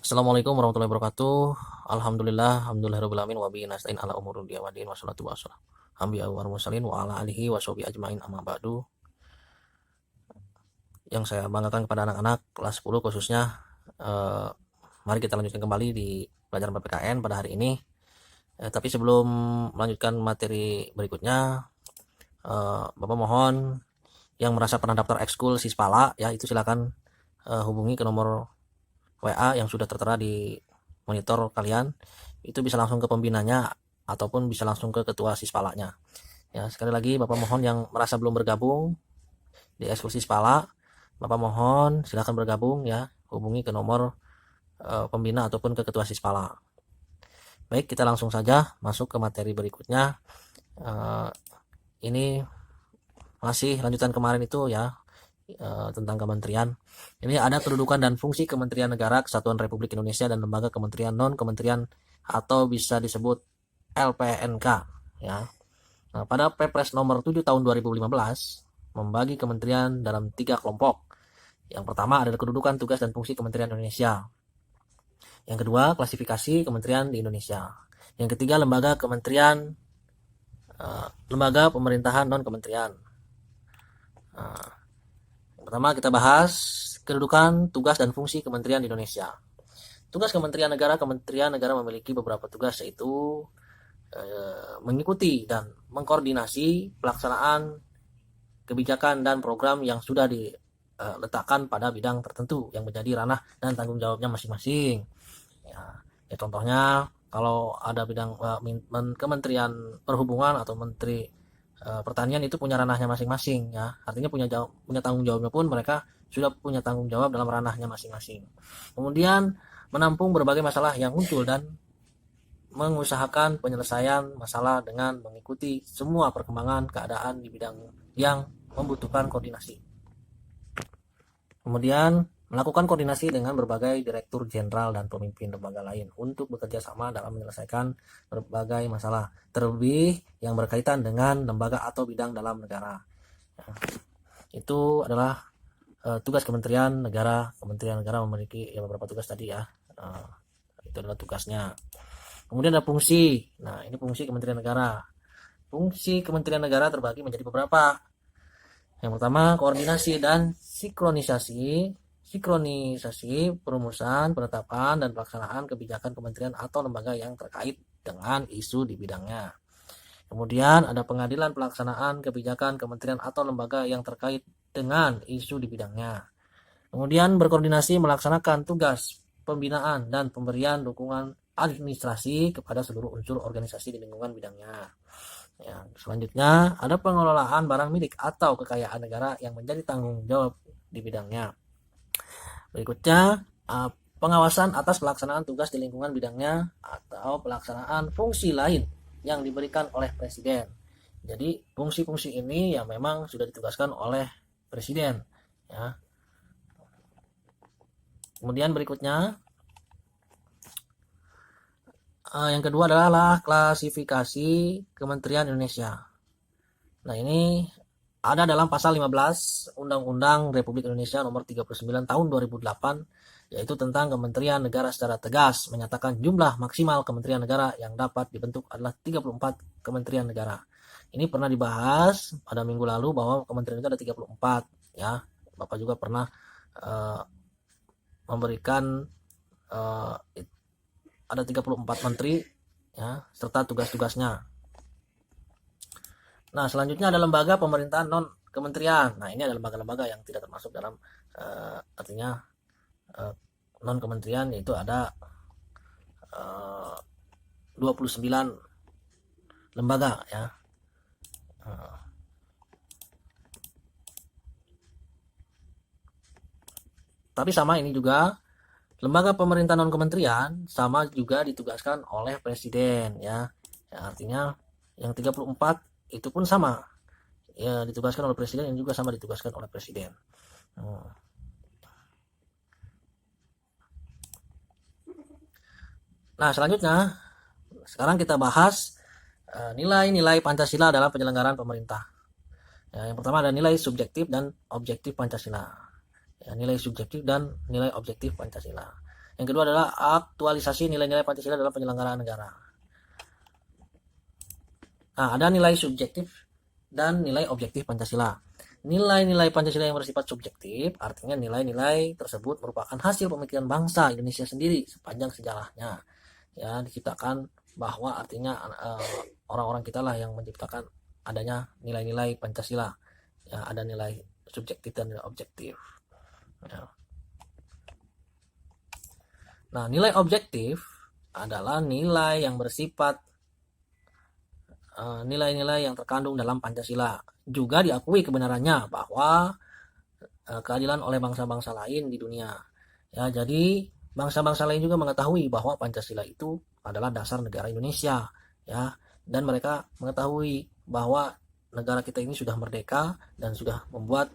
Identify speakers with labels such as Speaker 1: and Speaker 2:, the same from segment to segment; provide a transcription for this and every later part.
Speaker 1: Assalamualaikum warahmatullahi wabarakatuh. Alhamdulillahirabbil alamin wa bihi nasta'in ala umuri dunya waddin wassalatu wassalamu anbiya wal mursalin wa ala alihi washabihi ajmain amma ba'du. Yang saya banggakan kepada anak-anak kelas 10 khususnya, eh, mari kita lanjutkan kembali di pelajaran PPKN pada hari ini. Tapi sebelum melanjutkan materi berikutnya, Bapak mohon yang merasa pernah daftar ekskul Sispala ya, itu silakan hubungi ke nomor WA yang sudah tertera di monitor kalian. Itu bisa langsung ke pembinanya ataupun bisa langsung ke ketua Sispalanya. Ya, sekali lagi Bapak mohon yang merasa belum bergabung di ekskul Sispala, Bapak mohon silakan bergabung ya, hubungi ke nomor pembina ataupun ke ketua Sispala. Baik, kita langsung saja masuk ke materi berikutnya. Ini masih lanjutan kemarin itu ya, tentang kementerian. Ini ada kedudukan dan fungsi Kementerian Negara Kesatuan Republik Indonesia dan lembaga kementerian non-kementerian atau bisa disebut LPNK ya. Nah, pada Perpres nomor 7 tahun 2015 membagi kementerian dalam 3 kelompok. Yang pertama adalah kedudukan, tugas, dan fungsi Kementerian Indonesia. Yang kedua, klasifikasi kementerian di Indonesia. Yang ketiga, lembaga kementerian, lembaga pemerintahan non-kementerian. Pertama kita bahas kedudukan, tugas, dan fungsi Kementerian di Indonesia. Tugas Kementerian Negara memiliki beberapa tugas, yaitu mengikuti dan mengkoordinasi pelaksanaan kebijakan dan program yang sudah diletakkan pada bidang tertentu yang menjadi ranah dan tanggung jawabnya masing-masing. Ya contohnya kalau ada bidang Kementerian Perhubungan atau Menteri Pertanian itu punya ranahnya masing-masing ya, artinya punya tanggung jawabnya pun mereka sudah punya tanggung jawab dalam ranahnya masing-masing. Kemudian menampung berbagai masalah yang muncul dan mengusahakan penyelesaian masalah dengan mengikuti semua perkembangan keadaan di bidang yang membutuhkan koordinasi. Kemudian melakukan koordinasi dengan berbagai direktur jenderal dan pemimpin lembaga lain untuk bekerja sama dalam menyelesaikan berbagai masalah, terlebih yang berkaitan dengan lembaga atau bidang dalam negara. Ya, itu adalah tugas Kementerian Negara. Kementerian Negara memiliki beberapa tugas tadi ya. Itu adalah tugasnya. Kemudian ada fungsi. Nah, ini fungsi Kementerian Negara. Fungsi Kementerian Negara terbagi menjadi beberapa. Yang pertama, koordinasi dan sinkronisasi perumusan, penetapan, dan pelaksanaan kebijakan kementerian atau lembaga yang terkait dengan isu di bidangnya. Kemudian ada pengadilan pelaksanaan kebijakan kementerian atau lembaga yang terkait dengan isu di bidangnya. Kemudian berkoordinasi melaksanakan tugas pembinaan dan pemberian dukungan administrasi kepada seluruh unsur organisasi di lingkungan bidangnya. Ya, selanjutnya ada pengelolaan barang milik atau kekayaan negara yang menjadi tanggung jawab di bidangnya. Berikutnya pengawasan atas pelaksanaan tugas di lingkungan bidangnya atau pelaksanaan fungsi lain yang diberikan oleh Presiden. Jadi fungsi-fungsi ini ya memang sudah ditugaskan oleh Presiden ya. Kemudian berikutnya yang kedua adalah klasifikasi Kementerian Indonesia. Nah, ini ada dalam pasal 15 Undang-Undang Republik Indonesia nomor 39 tahun 2008, yaitu tentang Kementerian Negara secara tegas menyatakan jumlah maksimal Kementerian Negara yang dapat dibentuk adalah 34 Kementerian Negara. Ini pernah dibahas pada minggu lalu bahwa kementerian itu ada 34 ya. Bapak juga pernah memberikan ada 34 menteri ya, serta tugas-tugasnya. Nah, selanjutnya ada lembaga pemerintahan non kementerian. Nah, ini ada lembaga-lembaga yang tidak termasuk dalam artinya non kementerian, yaitu ada 29 lembaga ya. Tapi sama ini juga lembaga pemerintahan non kementerian sama juga ditugaskan oleh Presiden ya. Ya, artinya yang 34 itu pun sama ya, ditugaskan oleh Presiden, yang juga sama ditugaskan oleh Presiden. Nah, selanjutnya sekarang kita bahas nilai-nilai Pancasila dalam penyelenggaraan pemerintah. Ya, yang pertama ada nilai subjektif dan objektif Pancasila. Ya, nilai subjektif dan nilai objektif Pancasila. Yang kedua adalah aktualisasi nilai-nilai Pancasila dalam penyelenggaraan negara. Nah, ada nilai subjektif dan nilai objektif Pancasila. Nilai-nilai Pancasila yang bersifat subjektif artinya nilai-nilai tersebut merupakan hasil pemikiran bangsa Indonesia sendiri sepanjang sejarahnya. Ya, diciptakan bahwa artinya orang-orang kita lah yang menciptakan adanya nilai-nilai Pancasila. Ya, ada nilai subjektif dan nilai objektif. Ya. Nah, nilai objektif adalah nilai yang bersifat nilai-nilai yang terkandung dalam Pancasila. Juga diakui kebenarannya bahwa keadilan oleh bangsa-bangsa lain di dunia. Ya, jadi bangsa-bangsa lain juga mengetahui bahwa Pancasila itu adalah dasar negara Indonesia, ya. Dan mereka mengetahui bahwa negara kita ini sudah merdeka dan sudah membuat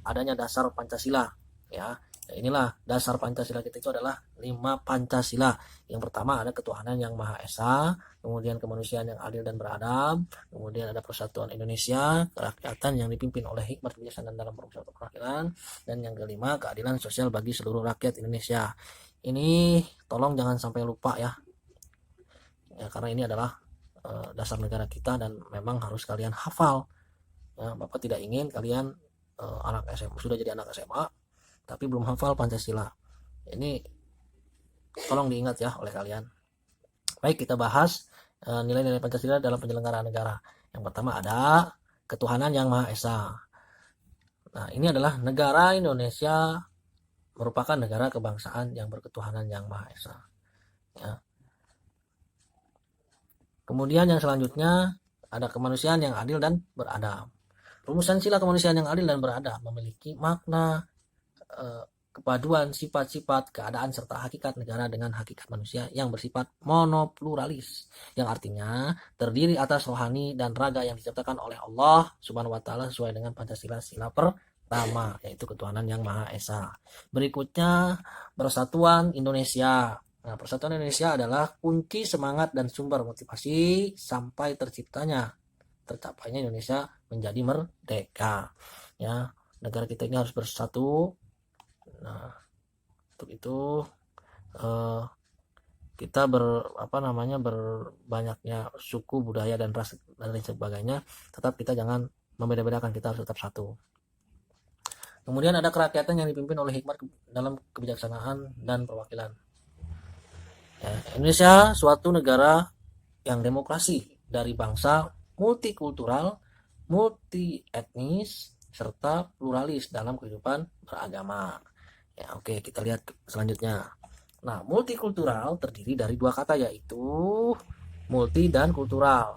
Speaker 1: adanya dasar Pancasila, ya. Inilah dasar Pancasila kita itu adalah 5 Pancasila. Yang pertama ada ketuhanan yang Maha Esa, kemudian kemanusiaan yang adil dan beradab, kemudian ada persatuan Indonesia, kerakyatan yang dipimpin oleh hikmat kebijaksanaan dalam perusahaan perwakilan, dan yang kelima keadilan sosial bagi seluruh rakyat Indonesia. Ini tolong jangan sampai lupa ya, karena ini adalah dasar negara kita dan memang harus kalian hafal. Ya, Bapak tidak ingin kalian anak SMA sudah jadi anak SMA tapi belum hafal Pancasila. Ini tolong diingat ya oleh kalian. Baik, kita bahas nilai-nilai Pancasila dalam penyelenggaraan negara. Yang pertama ada ketuhanan yang Maha Esa. Nah, ini adalah negara Indonesia merupakan negara kebangsaan yang berketuhanan yang Maha Esa. Ya. Kemudian yang selanjutnya ada kemanusiaan yang adil dan beradab. Rumusan sila kemanusiaan yang adil dan beradab memiliki makna kepaduan sifat-sifat keadaan serta hakikat negara dengan hakikat manusia yang bersifat monopluralis, yang artinya terdiri atas rohani dan raga yang diciptakan oleh Allah Subhanahu wa taala sesuai dengan Pancasila sila pertama, yaitu ketuhanan yang Maha Esa. Berikutnya persatuan Indonesia. Nah, persatuan Indonesia adalah kunci semangat dan sumber motivasi sampai tercapainya Indonesia menjadi merdeka. Ya, negara kita ini harus bersatu. Nah, untuk itu kita berbanyaknya suku, budaya dan ras dan lain sebagainya, tetap kita jangan membeda-bedakan, kita harus tetap satu. Kemudian ada kerakyatan yang dipimpin oleh hikmat dalam kebijaksanaan dan perwakilan. Ya, Indonesia suatu negara yang demokrasi dari bangsa multikultural, multi etnis serta pluralis dalam kehidupan beragama. Ya, oke, kita lihat selanjutnya. Nah, multikultural terdiri dari 2 kata, yaitu multi dan kultural.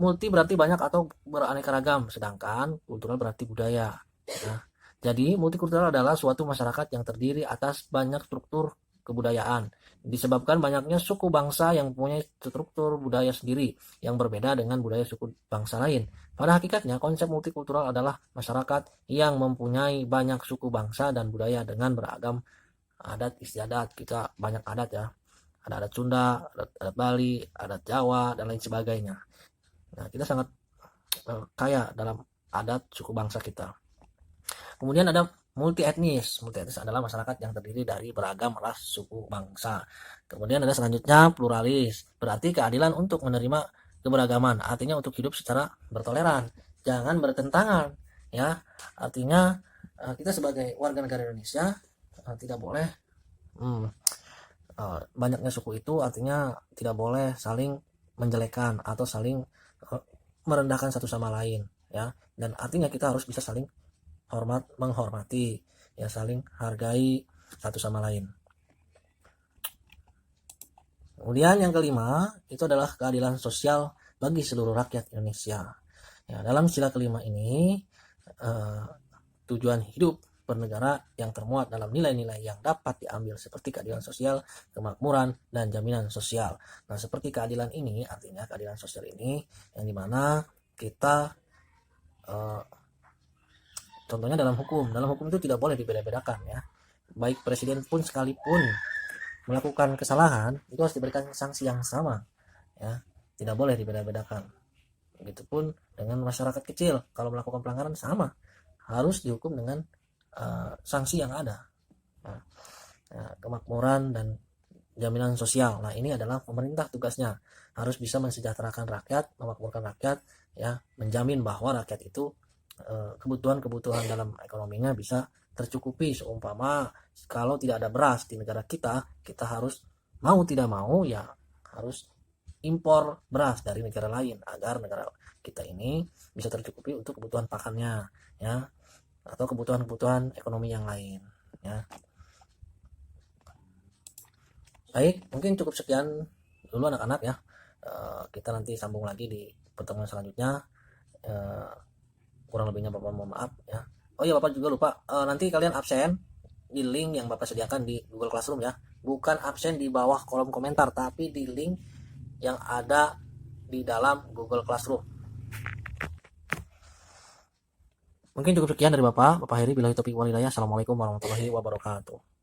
Speaker 1: Multi berarti banyak atau beraneka ragam, sedangkan kultural berarti budaya. Nah, jadi multikultural adalah suatu masyarakat yang terdiri atas banyak struktur kebudayaan, disebabkan banyaknya suku bangsa yang mempunyai struktur budaya sendiri yang berbeda dengan budaya suku bangsa lain. Pada hakikatnya, konsep multikultural adalah masyarakat yang mempunyai banyak suku bangsa dan budaya dengan beragam adat istiadat. Kita banyak adat ya, ada adat Sunda, adat Bali, adat Jawa dan lain sebagainya. Nah, kita sangat kaya dalam adat suku bangsa kita. Kemudian ada multi etnis. Multi etnis adalah masyarakat yang terdiri dari beragam ras, suku, bangsa. Kemudian ada selanjutnya pluralis, berarti keadilan untuk menerima keberagaman, artinya untuk hidup secara bertoleran, jangan bertentangan, ya. Artinya kita sebagai warga negara Indonesia tidak boleh banyaknya suku itu artinya tidak boleh saling menjelekan atau saling merendahkan satu sama lain, ya. Dan artinya kita harus bisa saling menghormati, ya, saling hargai satu sama lain. Kemudian yang kelima itu adalah keadilan sosial bagi seluruh rakyat Indonesia. Ya, dalam sila kelima ini tujuan hidup bernegara yang termuat dalam nilai-nilai yang dapat diambil seperti keadilan sosial, kemakmuran, dan jaminan sosial. Nah, seperti keadilan ini artinya keadilan sosial ini yang dimana kita contohnya dalam hukum itu tidak boleh dibeda-bedakan, ya. Baik presiden pun sekalipun melakukan kesalahan itu harus diberikan sanksi yang sama, ya, tidak boleh dibeda-bedakan. Begitupun dengan masyarakat kecil, kalau melakukan pelanggaran sama harus dihukum dengan sanksi yang ada. Nah, kemakmuran dan jaminan sosial. Nah, ini adalah pemerintah tugasnya, harus bisa mensejahterakan rakyat, memakmurkan rakyat, ya, menjamin bahwa rakyat itu kebutuhan-kebutuhan dalam ekonominya bisa tercukupi. Seumpama kalau tidak ada beras di negara kita, kita harus mau tidak mau ya harus impor beras dari negara lain agar negara kita ini bisa tercukupi untuk kebutuhan pakannya, ya, atau kebutuhan-kebutuhan ekonomi yang lain, ya. Baik, mungkin cukup sekian dulu anak-anak ya. Kita nanti sambung lagi di pertemuan selanjutnya. Kurang lebihnya Bapak mohon maaf ya. Oh iya, Bapak juga lupa, nanti kalian absen di link yang Bapak sediakan di Google Classroom ya. Bukan absen di bawah kolom komentar, tapi di link yang ada di dalam Google Classroom. Mungkin cukup sekian dari Bapak Heri. Billahi taufiq wal hidayah. Assalamualaikum warahmatullahi wabarakatuh.